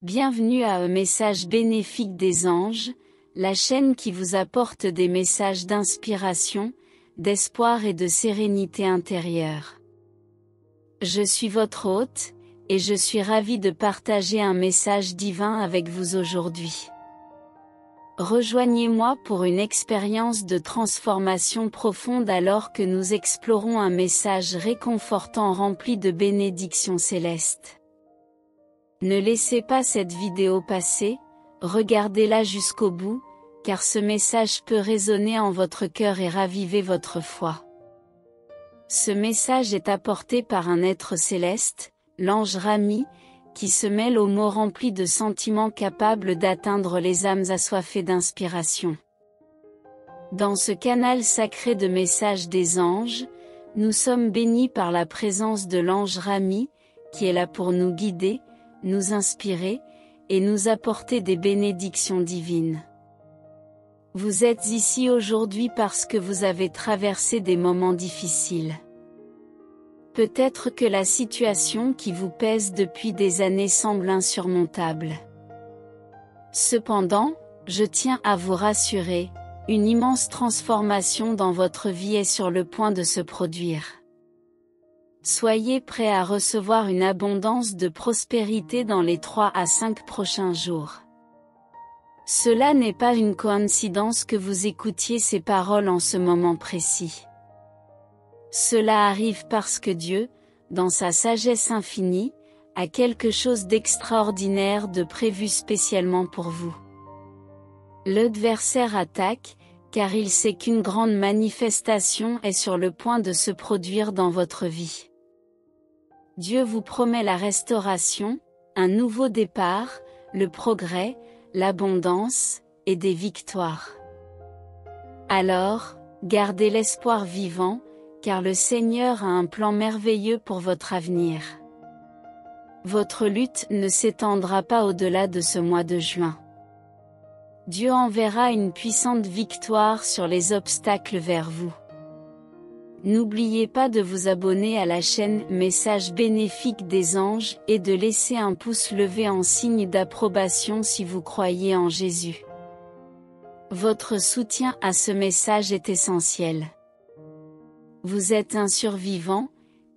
Bienvenue à un message bénéfique des anges, la chaîne qui vous apporte des messages d'inspiration, d'espoir et de sérénité intérieure. Je suis votre hôte, et je suis ravi de partager un message divin avec vous aujourd'hui. Rejoignez-moi pour une expérience de transformation profonde alors que nous explorons un message réconfortant rempli de bénédictions célestes. Ne laissez pas cette vidéo passer, regardez-la jusqu'au bout, car ce message peut résonner en votre cœur et raviver votre foi. Ce message est apporté par un être céleste, l'ange Rami, qui se mêle aux mots remplis de sentiments capables d'atteindre les âmes assoiffées d'inspiration. Dans ce canal sacré de messages des anges, nous sommes bénis par la présence de l'ange Rami, qui est là pour nous guider, nous inspirer, et nous apporter des bénédictions divines. Vous êtes ici aujourd'hui parce que vous avez traversé des moments difficiles. Peut-être que la situation qui vous pèse depuis des années semble insurmontable. Cependant, je tiens à vous rassurer, une immense transformation dans votre vie est sur le point de se produire. Soyez prêts à recevoir une abondance de prospérité dans les 3 à 5 prochains jours. Cela n'est pas une coïncidence que vous écoutiez ces paroles en ce moment précis. Cela arrive parce que Dieu, dans sa sagesse infinie, a quelque chose d'extraordinaire de prévu spécialement pour vous. L'adversaire attaque, car il sait qu'une grande manifestation est sur le point de se produire dans votre vie. Dieu vous promet la restauration, un nouveau départ, le progrès, l'abondance, et des victoires. Alors, gardez l'espoir vivant, car le Seigneur a un plan merveilleux pour votre avenir. Votre lutte ne s'étendra pas au-delà de ce mois de juin. Dieu enverra une puissante victoire sur les obstacles vers vous. N'oubliez pas de vous abonner à la chaîne Message bénéfique des anges et de laisser un pouce levé en signe d'approbation si vous croyez en Jésus. Votre soutien à ce message est essentiel. Vous êtes un survivant,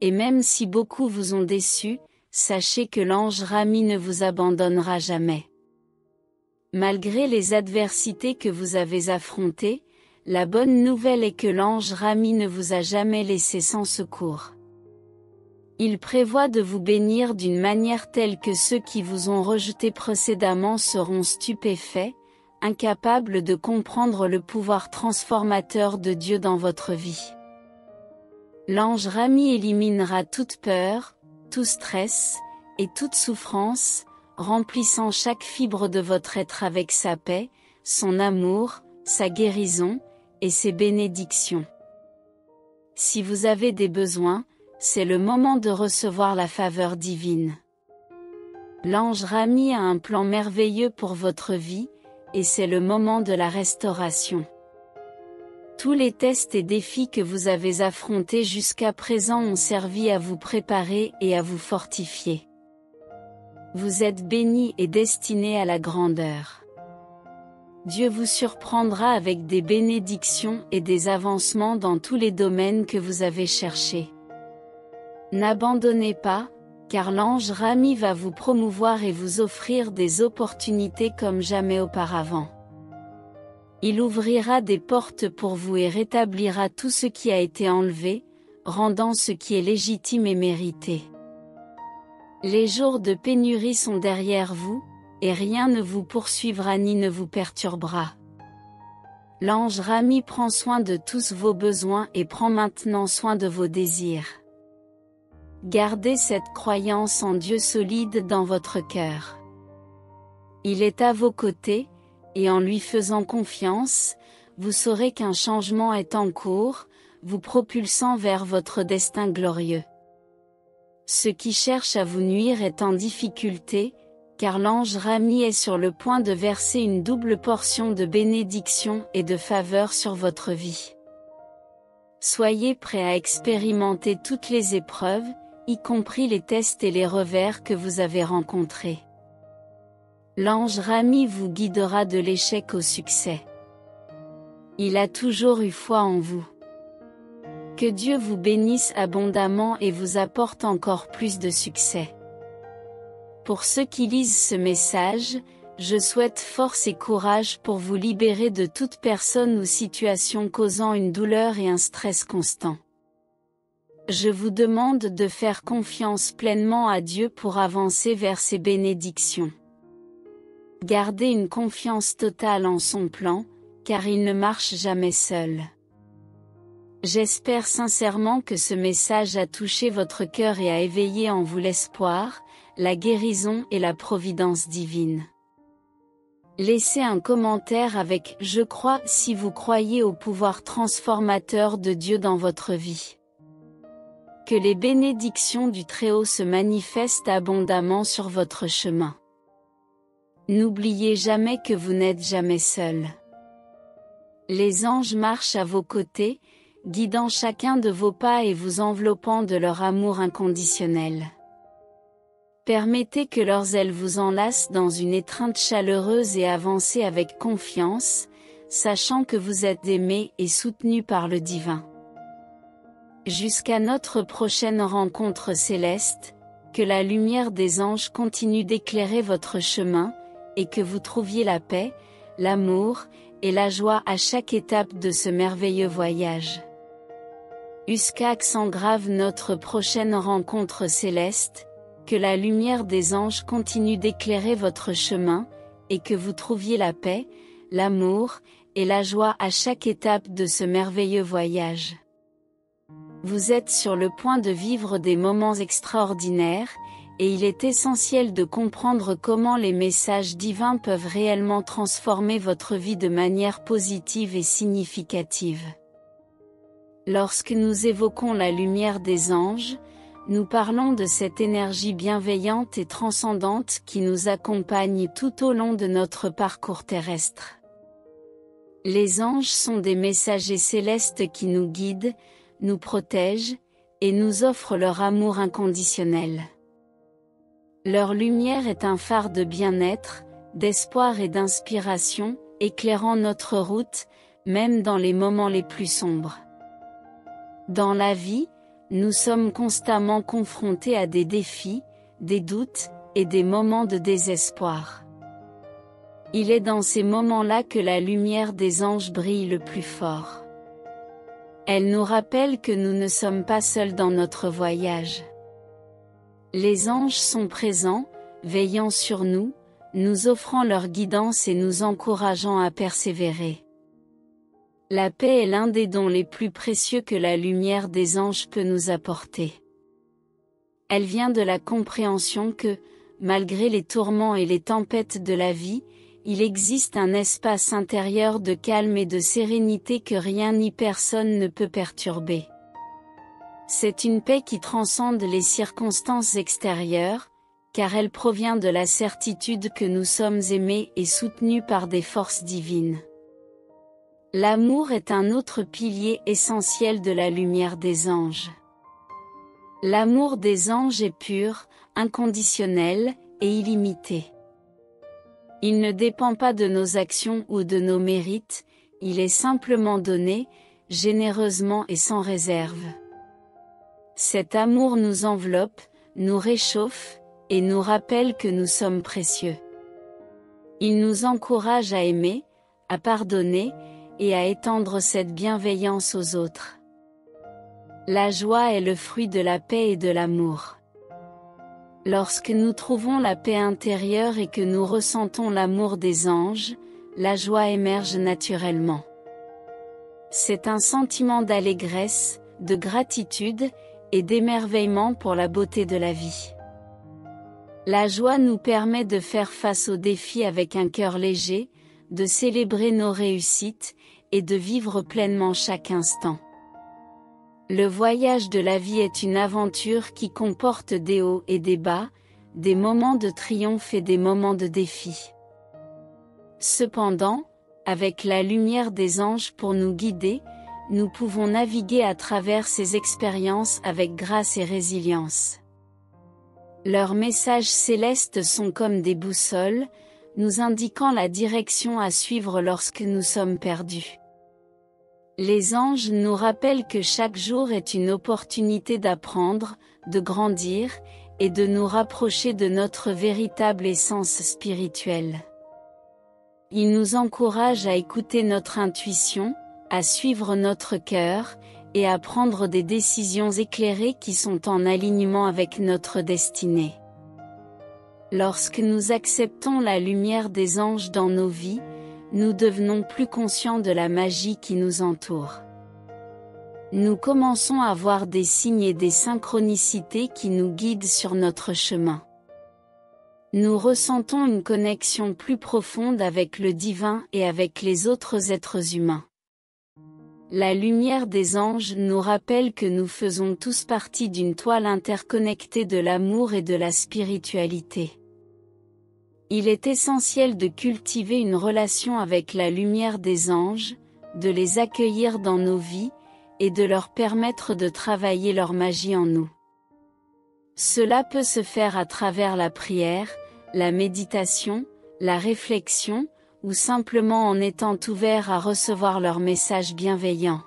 et même si beaucoup vous ont déçu, sachez que l'ange Rami ne vous abandonnera jamais. Malgré les adversités que vous avez affrontées, la bonne nouvelle est que l'ange Rami ne vous a jamais laissé sans secours. Il prévoit de vous bénir d'une manière telle que ceux qui vous ont rejeté précédemment seront stupéfaits, incapables de comprendre le pouvoir transformateur de Dieu dans votre vie. L'ange Rami éliminera toute peur, tout stress, et toute souffrance, remplissant chaque fibre de votre être avec sa paix, son amour, sa guérison, et ses bénédictions. Si vous avez des besoins, c'est le moment de recevoir la faveur divine. L'ange Rami a un plan merveilleux pour votre vie, et c'est le moment de la restauration. Tous les tests et défis que vous avez affrontés jusqu'à présent ont servi à vous préparer et à vous fortifier. Vous êtes bénis et destinés à la grandeur. Dieu vous surprendra avec des bénédictions et des avancements dans tous les domaines que vous avez cherchés. N'abandonnez pas, car l'ange Rami va vous promouvoir et vous offrir des opportunités comme jamais auparavant. Il ouvrira des portes pour vous et rétablira tout ce qui a été enlevé, rendant ce qui est légitime et mérité. Les jours de pénurie sont derrière vous, et rien ne vous poursuivra ni ne vous perturbera. L'ange Rami prend soin de tous vos besoins et prend maintenant soin de vos désirs. Gardez cette croyance en Dieu solide dans votre cœur. Il est à vos côtés, et en lui faisant confiance, vous saurez qu'un changement est en cours, vous propulsant vers votre destin glorieux. Ce qui cherche à vous nuire est en difficulté, car l'ange Rami est sur le point de verser une double portion de bénédiction et de faveur sur votre vie. Soyez prêts à expérimenter toutes les épreuves, y compris les tests et les revers que vous avez rencontrés. L'ange Rami vous guidera de l'échec au succès. Il a toujours eu foi en vous. Que Dieu vous bénisse abondamment et vous apporte encore plus de succès. Pour ceux qui lisent ce message, je souhaite force et courage pour vous libérer de toute personne ou situation causant une douleur et un stress constant. Je vous demande de faire confiance pleinement à Dieu pour avancer vers ses bénédictions. Gardez une confiance totale en son plan, car il ne marche jamais seul. J'espère sincèrement que ce message a touché votre cœur et a éveillé en vous l'espoir, la guérison et la providence divine. Laissez un commentaire avec « Je crois » si vous croyez au pouvoir transformateur de Dieu dans votre vie. Que les bénédictions du Très-Haut se manifestent abondamment sur votre chemin. N'oubliez jamais que vous n'êtes jamais seul. Les anges marchent à vos côtés, guidant chacun de vos pas et vous enveloppant de leur amour inconditionnel. Permettez que leurs ailes vous enlacent dans une étreinte chaleureuse et avancez avec confiance, sachant que vous êtes aimé et soutenu par le divin. Jusqu'à notre prochaine rencontre céleste, que la lumière des anges continue d'éclairer votre chemin, et que vous trouviez la paix, l'amour, et la joie à chaque étape de ce merveilleux voyage. Jusqu'à grave notre prochaine rencontre céleste, que la lumière des anges continue d'éclairer votre chemin, et que vous trouviez la paix, l'amour, et la joie à chaque étape de ce merveilleux voyage. Vous êtes sur le point de vivre des moments extraordinaires, et il est essentiel de comprendre comment les messages divins peuvent réellement transformer votre vie de manière positive et significative. Lorsque nous évoquons la lumière des anges, nous parlons de cette énergie bienveillante et transcendante qui nous accompagne tout au long de notre parcours terrestre. Les anges sont des messagers célestes qui nous guident, nous protègent, et nous offrent leur amour inconditionnel. Leur lumière est un phare de bien-être, d'espoir et d'inspiration, éclairant notre route, même dans les moments les plus sombres. Dans la vie, nous sommes constamment confrontés à des défis, des doutes, et des moments de désespoir. Il est dans ces moments-là que la lumière des anges brille le plus fort. Elle nous rappelle que nous ne sommes pas seuls dans notre voyage. Les anges sont présents, veillant sur nous, nous offrant leur guidance et nous encourageant à persévérer. La paix est l'un des dons les plus précieux que la lumière des anges peut nous apporter. Elle vient de la compréhension que, malgré les tourments et les tempêtes de la vie, il existe un espace intérieur de calme et de sérénité que rien ni personne ne peut perturber. C'est une paix qui transcende les circonstances extérieures, car elle provient de la certitude que nous sommes aimés et soutenus par des forces divines. L'amour est un autre pilier essentiel de la lumière des anges. L'amour des anges est pur, inconditionnel, et illimité. Il ne dépend pas de nos actions ou de nos mérites, il est simplement donné, généreusement et sans réserve. Cet amour nous enveloppe, nous réchauffe, et nous rappelle que nous sommes précieux. Il nous encourage à aimer, à pardonner, et à étendre cette bienveillance aux autres. La joie est le fruit de la paix et de l'amour. Lorsque nous trouvons la paix intérieure et que nous ressentons l'amour des anges, la joie émerge naturellement. C'est un sentiment d'allégresse, de gratitude, et d'émerveillement pour la beauté de la vie. La joie nous permet de faire face aux défis avec un cœur léger, de célébrer nos réussites, et de vivre pleinement chaque instant. Le voyage de la vie est une aventure qui comporte des hauts et des bas, des moments de triomphe et des moments de défi. Cependant, avec la lumière des anges pour nous guider, nous pouvons naviguer à travers ces expériences avec grâce et résilience. Leurs messages célestes sont comme des boussoles, nous indiquant la direction à suivre lorsque nous sommes perdus. Les anges nous rappellent que chaque jour est une opportunité d'apprendre, de grandir, et de nous rapprocher de notre véritable essence spirituelle. Ils nous encouragent à écouter notre intuition, à suivre notre cœur, et à prendre des décisions éclairées qui sont en alignement avec notre destinée. Lorsque nous acceptons la lumière des anges dans nos vies, nous devenons plus conscients de la magie qui nous entoure. Nous commençons à voir des signes et des synchronicités qui nous guident sur notre chemin. Nous ressentons une connexion plus profonde avec le divin et avec les autres êtres humains. La lumière des anges nous rappelle que nous faisons tous partie d'une toile interconnectée de l'amour et de la spiritualité. Il est essentiel de cultiver une relation avec la lumière des anges, de les accueillir dans nos vies, et de leur permettre de travailler leur magie en nous. Cela peut se faire à travers la prière, la méditation, la réflexion, ou simplement en étant ouvert à recevoir leurs messages bienveillants.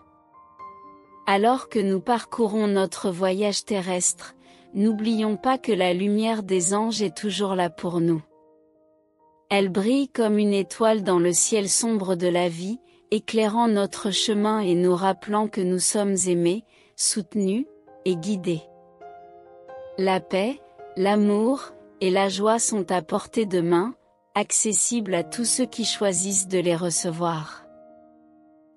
Alors que nous parcourons notre voyage terrestre, n'oublions pas que la lumière des anges est toujours là pour nous. Elle brille comme une étoile dans le ciel sombre de la vie, éclairant notre chemin et nous rappelant que nous sommes aimés, soutenus, et guidés. La paix, l'amour, et la joie sont à portée de main, accessibles à tous ceux qui choisissent de les recevoir.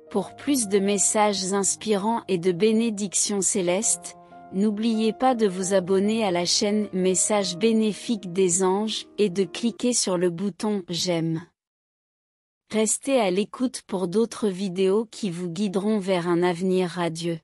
Pour plus de messages inspirants et de bénédictions célestes, n'oubliez pas de vous abonner à la chaîne Messages bénéfiques des anges et de cliquer sur le bouton J'aime. Restez à l'écoute pour d'autres vidéos qui vous guideront vers un avenir radieux.